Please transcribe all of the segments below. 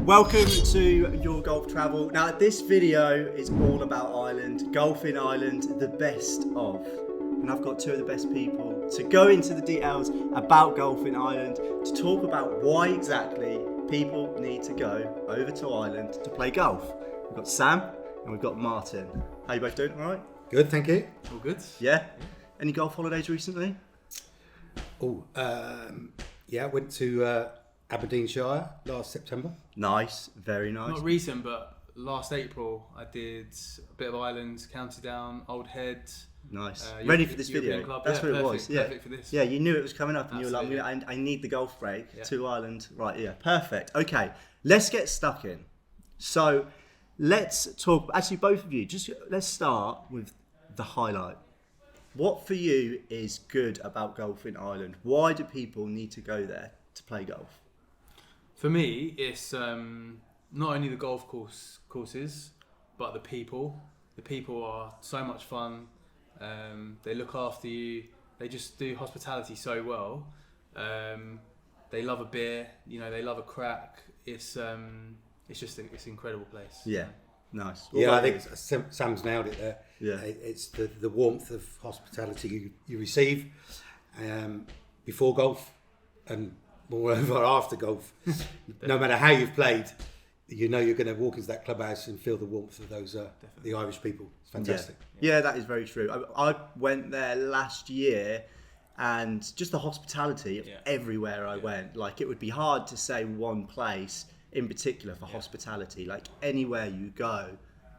Welcome to Your Golf Travel. Now this video is all about Ireland, golf in Ireland, the best of. And I've got two of the best people to go into the details about golf in Ireland, to talk about why exactly people need to go over to Ireland to play golf. We've got Sam and we've got Martin. How you both doing, all right? Good, thank you. All good? Yeah? Any golf holidays recently? Yeah, went to Aberdeenshire last September. Nice, very nice. Not recent, but last April I did a bit of Ireland, County Down, Old Head. Nice. Ready for this European video? Club. That's what it was. Yeah. Perfect for this. Yeah, you knew it was coming up and Absolutely. you were like, I need the golf break to Ireland. Right, yeah, perfect. Okay, let's get stuck in. So let's talk, actually both of you, let's start with the highlight. What for you is good about golf in Ireland? Why do people need to go there to play golf? For me, it's not only the golf courses, but the people. The people are so much fun. They look after you. They just do hospitality so well. They love a beer. You know, they love a crack. It's an incredible place. Yeah, nice. Yeah, I think Sam's nailed it there. Yeah. It's the warmth of hospitality you receive before golf and moreover after golf. No matter how you've played, you know you're going to walk into that clubhouse and feel the warmth of those the Irish people. It's fantastic. Yeah, that is very true. I went there last year, and just the hospitality everywhere I went. Like, it would be hard to say one place in particular for hospitality. Like, anywhere you go,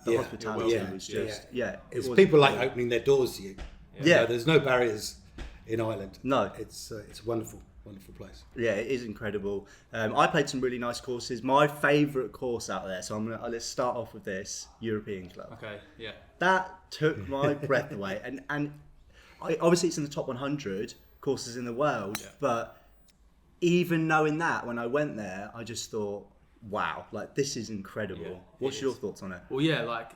the hospitality was just It's people like opening their doors to you. Yeah. You know, there's no barriers in Ireland. No, it's a wonderful place. Yeah, it is incredible. I played some really nice courses. My favourite course out there, so let's start off with this, European Club. Okay, yeah. That took my breath away. And obviously it's in the top 100 courses in the world, but even knowing that, when I went there, I just thought, wow, like, this is incredible. Yeah, What's your thoughts on it? Well, yeah, like,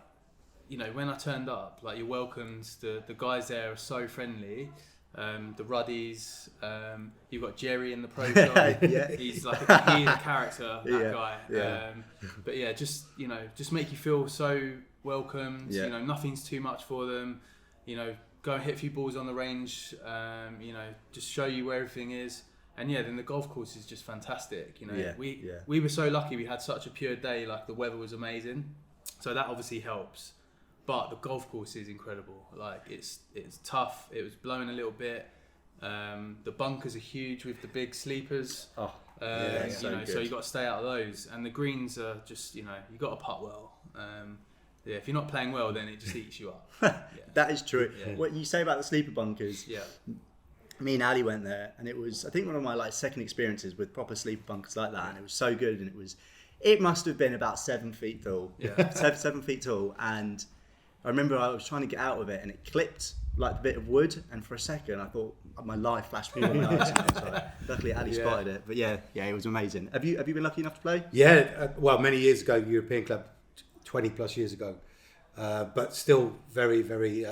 you know, when I turned up, like, you're welcomed. The guys there are so friendly. The Ruddies, you've got Jerry in the pro shop. He's like he's a character, that guy. Yeah. But yeah, just make you feel so welcomed. Yeah. You know, nothing's too much for them. You know, go and hit a few balls on the range. You know, just show you where everything is. And yeah, then the golf course is just fantastic. You know, we were so lucky. We had such a pure day. Like, the weather was amazing, so that obviously helps. But the golf course is incredible. Like, it's tough. It was blowing a little bit. The bunkers are huge with the big sleepers. Oh, so you got to stay out of those. And the greens are just, you got to putt well. If you're not playing well, then it just eats you up. That is true. Yeah. What you say about the sleeper bunkers? Yeah. Me and Ali went there, and it was, I think, one of my second experiences with proper sleeper bunkers like that, and it was so good. And it must have been about 7 feet tall. Yeah. 7 feet tall, and I remember I was trying to get out of it, and it clipped like a bit of wood, and for a second I thought my life flashed before my eyes. So luckily Ali spotted it, but yeah, it was amazing. Have you been lucky enough to play? Yeah, well, many years ago, European Club, 20 plus years ago, but still very, very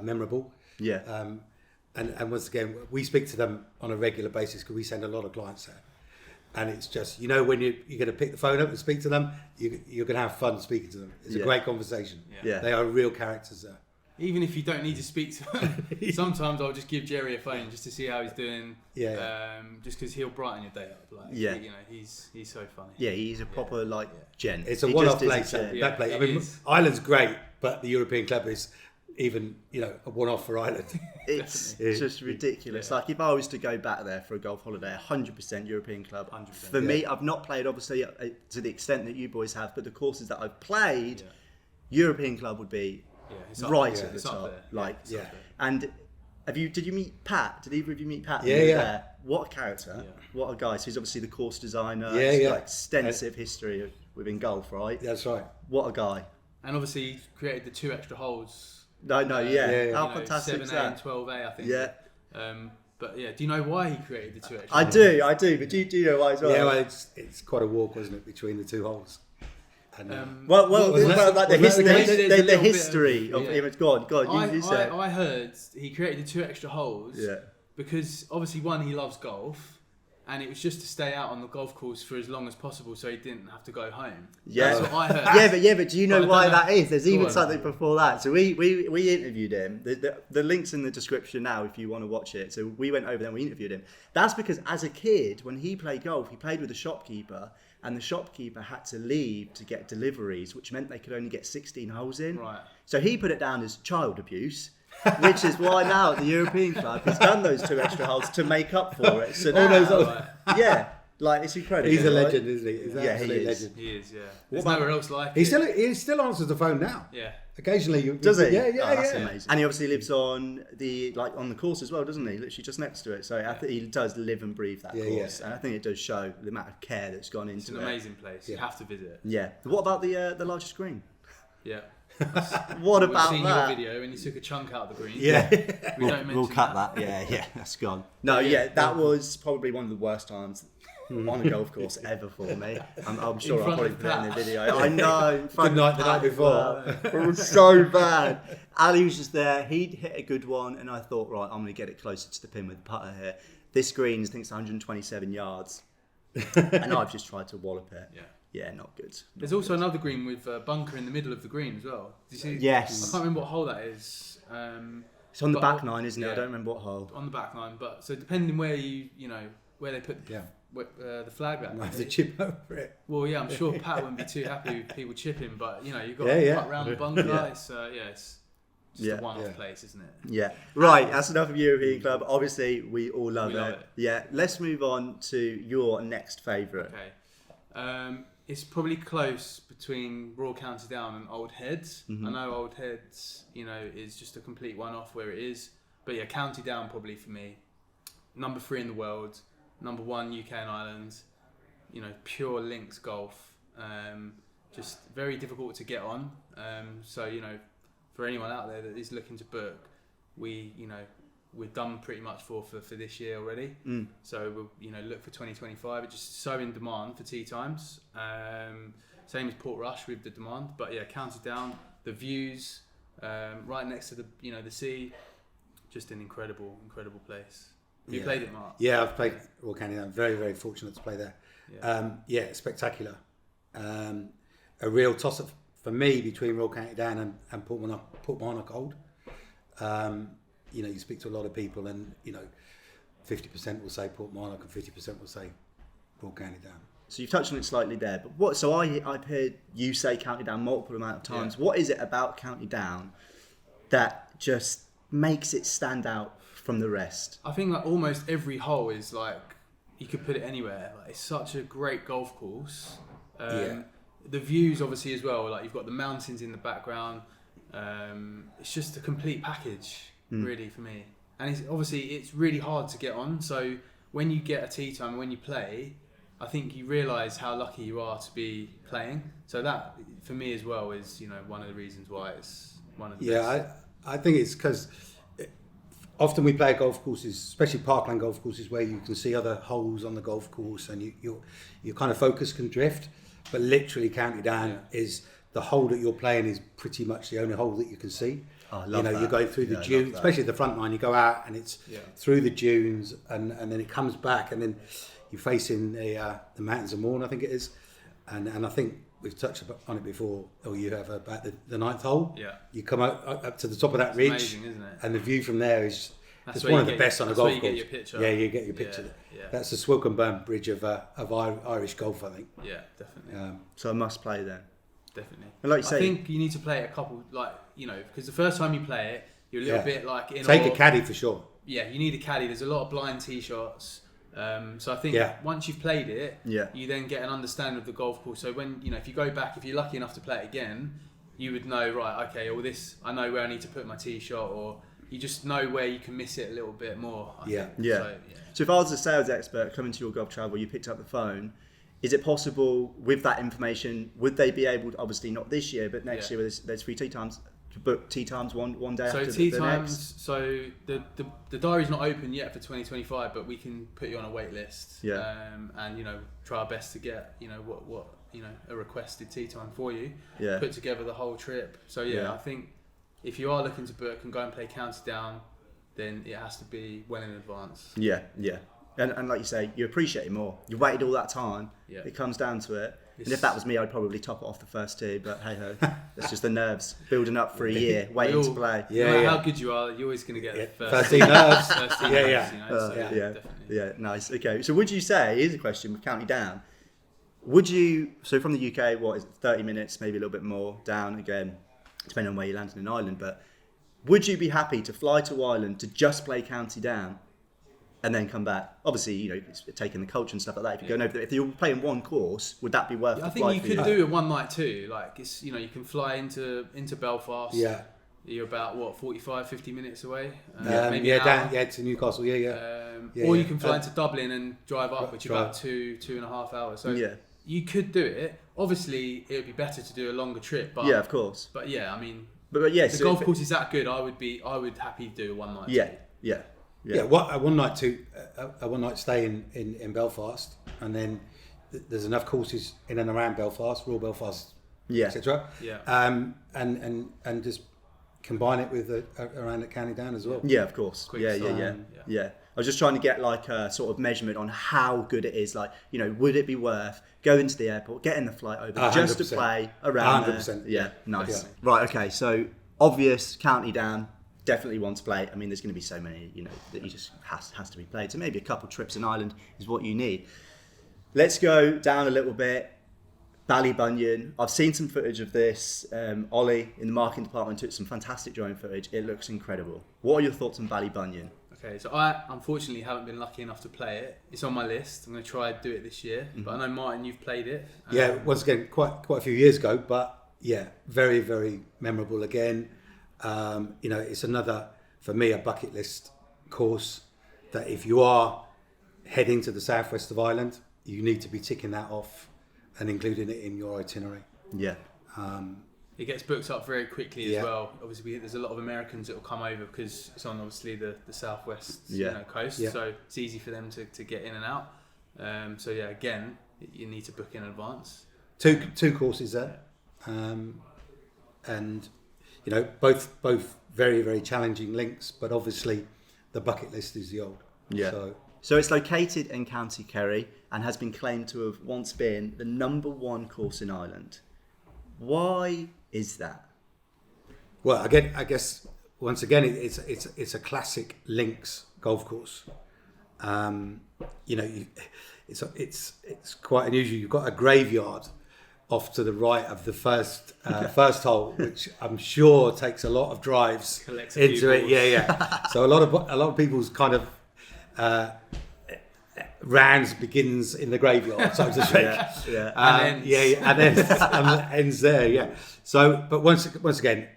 memorable. Yeah. And once again, we speak to them on a regular basis because we send a lot of clients there. And it's just, when you're going to pick the phone up and speak to them, you're going to have fun speaking to them. It's a great conversation. Yeah. They are real characters there. Even if you don't need to speak to them, sometimes I'll just give Jerry a phone just to see how he's doing. Just because he'll brighten your day up. Like, he's so funny. Yeah, he's a proper gent. It's a one-off place. That place. I mean, Ireland's great, but the European Club is even a one-off for Ireland. It's just ridiculous. Like, if I was to go back there for a golf holiday, 100% European Club. 100%. For me, I've not played obviously to the extent that you boys have, but the courses that I've played, European Club would be right at the top. And did you meet Pat? Did either of you meet Pat? There? What a character! What a guy! So he's obviously the course designer. Extensive history within golf, right? That's right. What a guy! And obviously he created the 2 extra holes. How fantastic is 7A that? and 12A, I think. Yeah. But yeah, do you know why he created the 2 extra holes? I do. But do you know why as well? Yeah, well, it's quite a walk, wasn't it, between the 2 holes? And, the history of him. Go on. You say. I heard he created the 2 extra holes. Yeah. Because obviously, one, he loves golf, and it was just to stay out on the golf course for as long as possible, so he didn't have to go home. Yeah, that's what I heard. but do you know why that is? There's even on. something before that. So we interviewed him. The link's in the description now if you want to watch it. So we went over there and we interviewed him. That's because as a kid, when he played golf, he played with a shopkeeper, and the shopkeeper had to leave to get deliveries, which meant they could only get 16 holes in. Right. So he put it down as child abuse. Which is why now at the European Club he's done those 2 extra holes to make up for it. So now, yeah, like it's incredible. He's a right? legend, isn't he? He's an absolute legend. He is, yeah. There's nowhere else like he it. He still answers the phone now. Yeah. Occasionally, does he? Yeah, that's amazing. And he obviously lives on on the course as well, doesn't he? Literally just next to it. So I think he does live and breathe that course, and I think it does show the amount of care that's gone into it. It's an amazing place. You have to visit it. Yeah. What about the largest green? Yeah. What about We've seen that? your video when you took a chunk out of the green. Yeah, we'll cut that. Yeah, that's gone. No, that was probably one of the worst times on a golf course ever for me. I'm sure I'll probably put it in the video. I know. Good night the night before. It was so bad. Ali was just there. He'd hit a good one, and I thought, right, I'm going to get it closer to the pin with the putter here. This green, I think it's 127 yards, and I've just tried to wallop it. Yeah, not good. There's also another green with a bunker in the middle of the green as well. Did you see? Yes. I can't remember what hole that is. It's on the back nine, isn't it? I don't remember what hole. On the back nine, but so depending where where they put the flag at. I have to chip over it. Well, yeah, I'm sure Pat wouldn't be too happy with people chipping, but you've got to cut around the bunker. It's just a one-off place, isn't it? Yeah. Right, that's enough of European Club. Obviously, we all love it. Yeah, let's move on to your next favourite. Okay. It's probably close between Royal County Down and Old Heads. I know Old Heads, is just a complete one-off where it is. But yeah, County Down probably for me. Number 3 in the world. Number 1 UK and Ireland. Pure links golf. Just very difficult to get on. So, for anyone out there that is looking to book, we're done pretty much for this year already. So we'll look for 2025. It's just so in demand for tee times. Same as Portrush with the demand, but yeah, County Down, the views right next to the the sea, just an incredible place. You played it, Mark? Yeah, I've played Royal County Down. Very, very fortunate to play there. Spectacular. A real toss-up for me between Royal County Down and Portmarnock Old. You speak to a lot of people, and 50% will say Portmarnock and 50% will say Royal County Down. So you've touched on it slightly there, but what? So I've heard you say County Down multiple amount of times. Yeah. What is it about County Down that just makes it stand out from the rest? I think almost every hole is you could put it anywhere. It's such a great golf course. The views obviously as well. You've got the mountains in the background. It's just a complete package, really, for me. And it's really hard to get on. So when you get a tee time, when you play, I think you realise how lucky you are to be playing. So that, for me as well, is one of the reasons why it's one of the best. I think it's because often we play golf courses, especially parkland golf courses, where you can see other holes on the golf course, and your kind of focus can drift. But literally, County Down is the hole that you're playing is pretty much the only hole that you can see. Oh, I love that. You're going through the dunes, especially the front line. You go out and it's through the dunes, and then it comes back, and then you're facing the mountains of Mourne, I think it is. And I think we've touched on it before, or you have about the ninth hole. Yeah. You come up to the top of that ridge, amazing, isn't it? And the view from there is just one of the best on a golf course. That's where you get your picture. Yeah, you get your picture. Yeah. That's the Swilkenburn Bridge of Irish golf, I think. Yeah, definitely. So I must play then. Definitely. And like you say, I think you need to play it a couple, because the first time you play it, you're a little bit in take a caddy for sure. Yeah, you need a caddy. There's a lot of blind tee shots. So I think once you've played it, you then get an understanding of the golf course. So when if you go back, if you're lucky enough to play it again, you would know, right, okay, all this, I know where I need to put my tee shot, or you just know where you can miss it a little bit more. I think. So if I was a sales expert coming to your golf travel, you picked up the phone, is it possible with that information, would they be able to, obviously not this year, but next year there's free tee times, to book tee times one day so after tee the times, next? So the diary's not open yet for 2025, but we can put you on a wait list. And try our best to get what a requested tee time for you. Put together the whole trip. So I think if you are looking to book and go and play County Down, then it has to be well in advance. And like you say, you appreciate it more. You waited all that time. Yeah. It comes down to it. And if that was me, I'd probably top it off the first tee. But hey ho, that's just the nerves building up for a year, waiting to play. No matter how good you are, you're always going to get the first team nerves. First team nerves, you know, so definitely. Yeah, nice. Okay, so would you say? Here's a question with County Down. Would you? So from the UK, what is it? 30 minutes, maybe a little bit more down again, depending on where you landed in Ireland. But would you be happy to fly to Ireland to just play County Down? And then come back. Obviously, you know, it's taking the coach and stuff like that. If you're going over there, if you're playing one course, would that be worth? I think you could do it one night too. Like it's, you know, you can fly into Belfast. Yeah. You're about what 45, 50 minutes away. Maybe down to Newcastle. Or you can fly into Dublin and drive up, which is about 2.5 hours. So you could do it. Obviously, it would be better to do a longer trip. But yeah, of course. But yeah, I mean, but yes, the golf course is that good. I would happy do a one night. Yeah, a one night stay in Belfast, and then there's enough courses in and around Belfast, Royal Belfast, etc. Yeah. And just combine it with around at County Down as well. Yeah, of course. Yeah. I was just trying to get like a sort of measurement on how good it is. Like, you know, would it be worth going to the airport, getting the flight over, 100%. Just to play around 100%. there? Yeah, nice. Yeah. Right. Okay. So obvious County Down. Definitely want to play. I mean, there's going to be so many, you know, that you just has to be played. So maybe a couple trips in Ireland is what you need. Let's go down a little bit. Ballybunion. I've seen some footage of this. Ollie in the marketing department took some fantastic drone footage. It looks incredible. What are your thoughts on Ballybunion? Okay, so I unfortunately haven't been lucky enough to play it. It's on my list. I'm going to try and do it this year. But I know Martin, you've played it. Yeah, once again, quite a few years ago. But yeah, very, very memorable again. You know, it's another, for me, a bucket list course that if you are heading to the southwest of Ireland, you need to be ticking that off and including it in your itinerary. Yeah. It gets booked up very quickly as well. Obviously, there's a lot of Americans that will come over because it's on obviously the southwest coast, so it's easy for them to get in and out. So yeah, again, you need to book in advance. Two courses there, and you know, both very, very challenging links, but obviously the bucket list is the old. Yeah. So it's located in County Kerry and has been claimed to have once been the #1 course in Ireland. Why is that? Well, again, I guess once again it's a classic links golf course. You know, it's quite unusual. You've got a graveyard off to the right of the first hole, which I'm sure takes a lot of drives into it. Yeah. So a lot of people's kind of rounds begins in the graveyard, so to speak. And ends there. Yeah. So, but once again,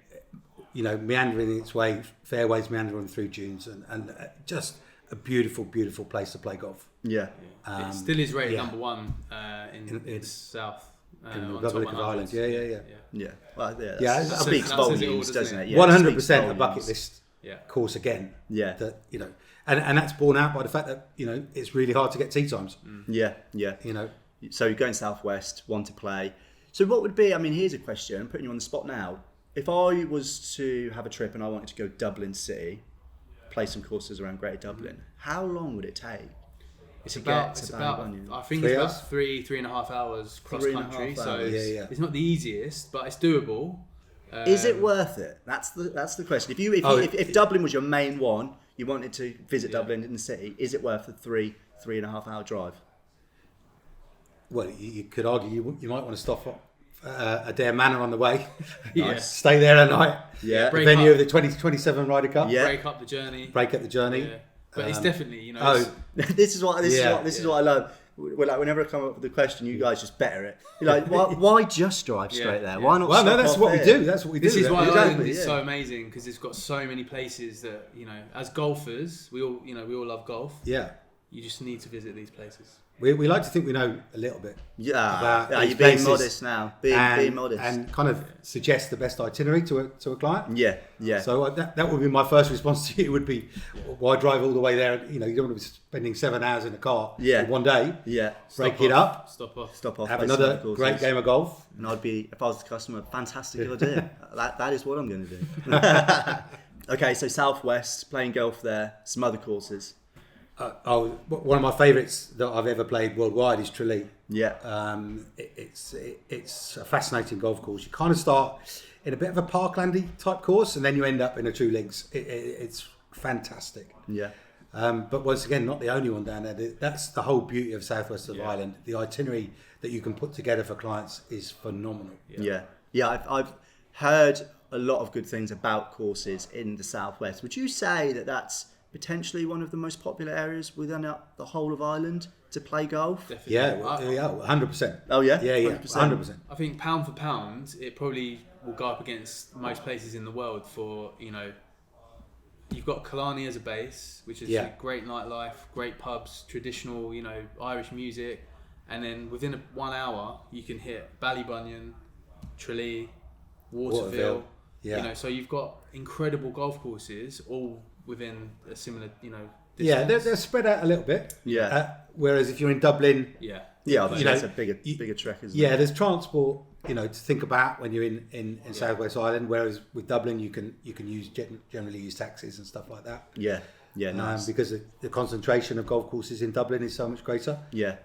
you know, meandering its way, fairways meandering through dunes, and just a beautiful, beautiful place to play golf. Yeah. It still is rated #1 in the south. In the Republic of Ireland, yeah. Well, that speaks volumes, doesn't it? 100% a bucket list course again. Yeah, that, you know, and that's borne out by the fact that, you know, it's really hard to get tee times. Yeah. You know, so you're going southwest, want to play. So what would be? I mean, here's a question. I'm putting you on the spot now. If I was to have a trip and I wanted to go Dublin City, play some courses around Greater Dublin, how long would it take? It's about I think it's about 3.5 hours cross country. So it's not the easiest, but it's doable. Is it worth it? That's the question. If Dublin was your main one, you wanted to visit Dublin in the city, is it worth the 3.5 hour drive? Well, you could argue you might want to stop at Adair Manor on the way. Stay there a night. Yeah. The venue of the 2027 Ryder Cup. Yeah. Break up the journey. Yeah. But it's definitely, you know. This is what I love. We're like, whenever I come up with a question, you guys just better it. You're like, why just drive straight there? Why not? Well, no, that's what we do. That's what we do. This is why Ireland is so amazing, because it's got so many places that, you know, as golfers, we all love golf. Yeah. You just need to visit these places. We like to think we know a little bit. About you're being modest now. Being modest. And kind of suggest the best itinerary to a client. Yeah. So that would be my first response to you. Would be, why drive all the way there? You know, you don't want to be spending 7 hours in a car in one day. Yeah. Break it up. Stop off. Have another great game of golf. And I'd be, if I was the customer, fantastic idea. That is what I'm going to do. Okay, so Southwest, playing golf there, some other courses. One of my favourites that I've ever played worldwide is Tralee. Yeah. It's a fascinating golf course. You kind of start in a bit of a parklandy type course, and then you end up in a true links. It's fantastic. Yeah. But once again, not the only one down there. That's the whole beauty of southwest of Ireland. The itinerary that you can put together for clients is phenomenal. Yeah. I've heard a lot of good things about courses in the southwest. Would you say that that's potentially one of the most popular areas within the whole of Ireland to play golf? Definitely. Yeah, 100%. Oh yeah, Yeah, 100%. I think pound for pound, it probably will go up against most places in the world for, you know, you've got Killarney as a base, which is a great nightlife, great pubs, traditional, you know, Irish music, and then within 1 hour you can hit Ballybunion, Tralee, Waterville. Yeah. You know, so you've got incredible golf courses all within a similar, you know, distance. Yeah, they're spread out a little bit. Yeah. Whereas if you're in Dublin, Yeah, you know, it's a bigger trek, isn't it? yeah, there's transport, you know, to think about when you're in Southwest Ireland. Whereas with Dublin, you can generally use taxis and stuff like that. Yeah, nice. Because the concentration of golf courses in Dublin is so much greater. Yeah,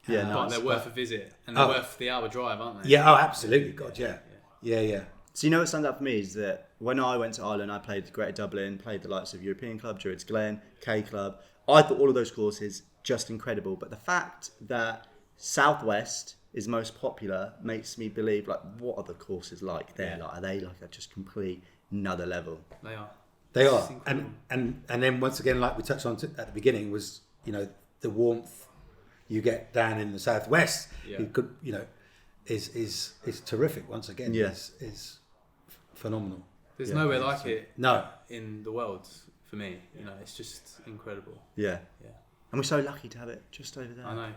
But nice. they're worth a visit, and they're worth the hour drive, aren't they? Yeah, absolutely, God, yeah. So you know what stands out for me is that when I went to Ireland, I played Greater Dublin, played the likes of European Club, Druids Glen, K Club. I thought all of those courses just incredible. But the fact that Southwest is most popular makes me believe, like, what are the courses like there? Like, are they like a just complete another level? They are. They are, and then once again, like we touched on at the beginning, was, you know, the warmth you get down in the Southwest. Yeah. You could, you know, is terrific. Once again, is phenomenal. There's nowhere like it. No. In the world for me, you know, it's just incredible. Yeah. Yeah. And we're so lucky to have it just over there. I know.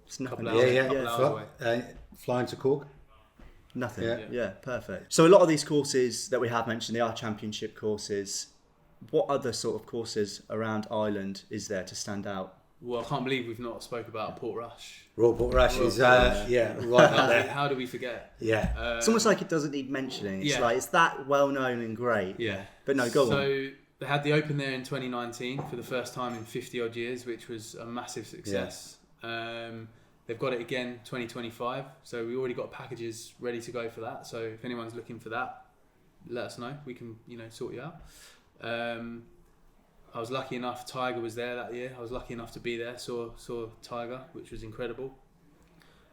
It's nothing. Couple Yeah. hours Flying to Cork. Nothing. Yeah. Yeah, perfect. So a lot of these courses that we have mentioned, they are championship courses. What other sort of courses around Ireland is there to stand out? Well, I can't believe we've not spoke about Portrush. Royal Portrush is right up there. How do we forget? Yeah. It's almost like it doesn't need mentioning. It's like it's that well known and great. Yeah. But no, go on. So they had the Open there in 2019 for the first time in 50 odd years, which was a massive success. They've got it again 2025. So we already got packages ready to go for that. So if anyone's looking for that, let us know. We can, you know, sort you out. I was lucky enough, Tiger was there that year. I was lucky enough to be there, saw Tiger, which was incredible.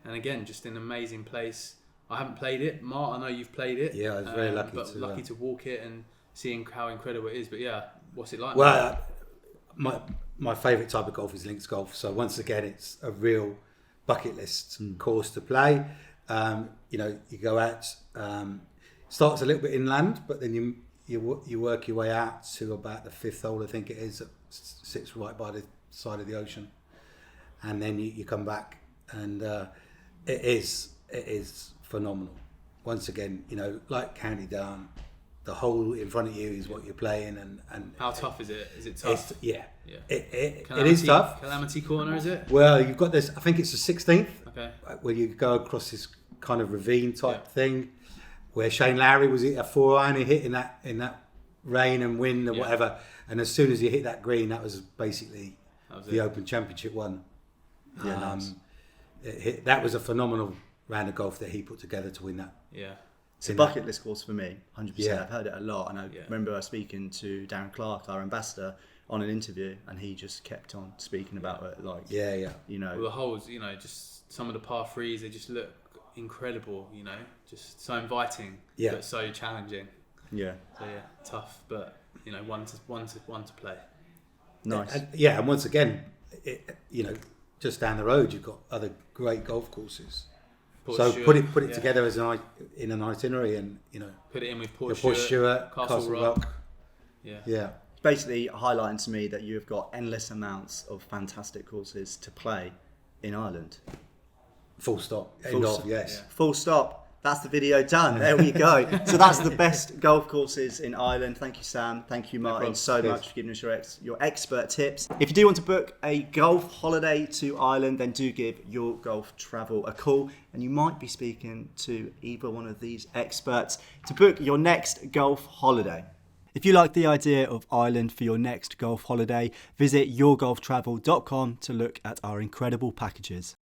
And again, just an amazing place. I haven't played it. Mark, I know you've played it. Yeah, I was very lucky to walk it and seeing how incredible it is. But yeah, what's it like? Well, my favourite type of golf is links golf. So once again, it's a real bucket list course to play. You know, you go out, starts a little bit inland, but then you work your way out to about the fifth hole, I think it is, that sits right by the side of the ocean, and then you come back, and it is phenomenal. Once again, you know, like County Down, the hole in front of you is what you're playing, and how tough is it? Is it tough? It is tough. Calamity Corner, is it? Well, you've got this. I think it's the 16th. Okay. Where you go across this kind of ravine type thing, where Shane Lowry was a 4-iron, he hit in that rain and wind and whatever, and as soon as he hit that green, that was basically the Open Championship one. Yeah, nice. That was a phenomenal round of golf that he put together to win that. Yeah. It's a bucket list course for me, 100%. Yeah. I've heard it a lot, and I remember speaking to Darren Clark, our ambassador, on an interview, and he just kept on speaking about it. Like, you know, well, the holes, you know, just some of the par threes, they just look incredible. You know, just so inviting, but so challenging. Yeah. So tough, but you know, one to play. Nice. And once again, you know, just down the road, you've got other great golf courses. So put it together as in an itinerary, and you know, put it in with Port Stewart, Castle Rock. Yeah. Basically highlighting to me that you have got endless amounts of fantastic courses to play in Ireland. Full stop. End of, yes. Full stop. That's the video done. There we go. So that's the best golf courses in Ireland. Thank you, Sam. Thank you, Martin, so much for giving us your expert tips. If you do want to book a golf holiday to Ireland, then do give Your Golf Travel a call, and you might be speaking to either one of these experts to book your next golf holiday. If you like the idea of Ireland for your next golf holiday, visit yourgolftravel.com to look at our incredible packages.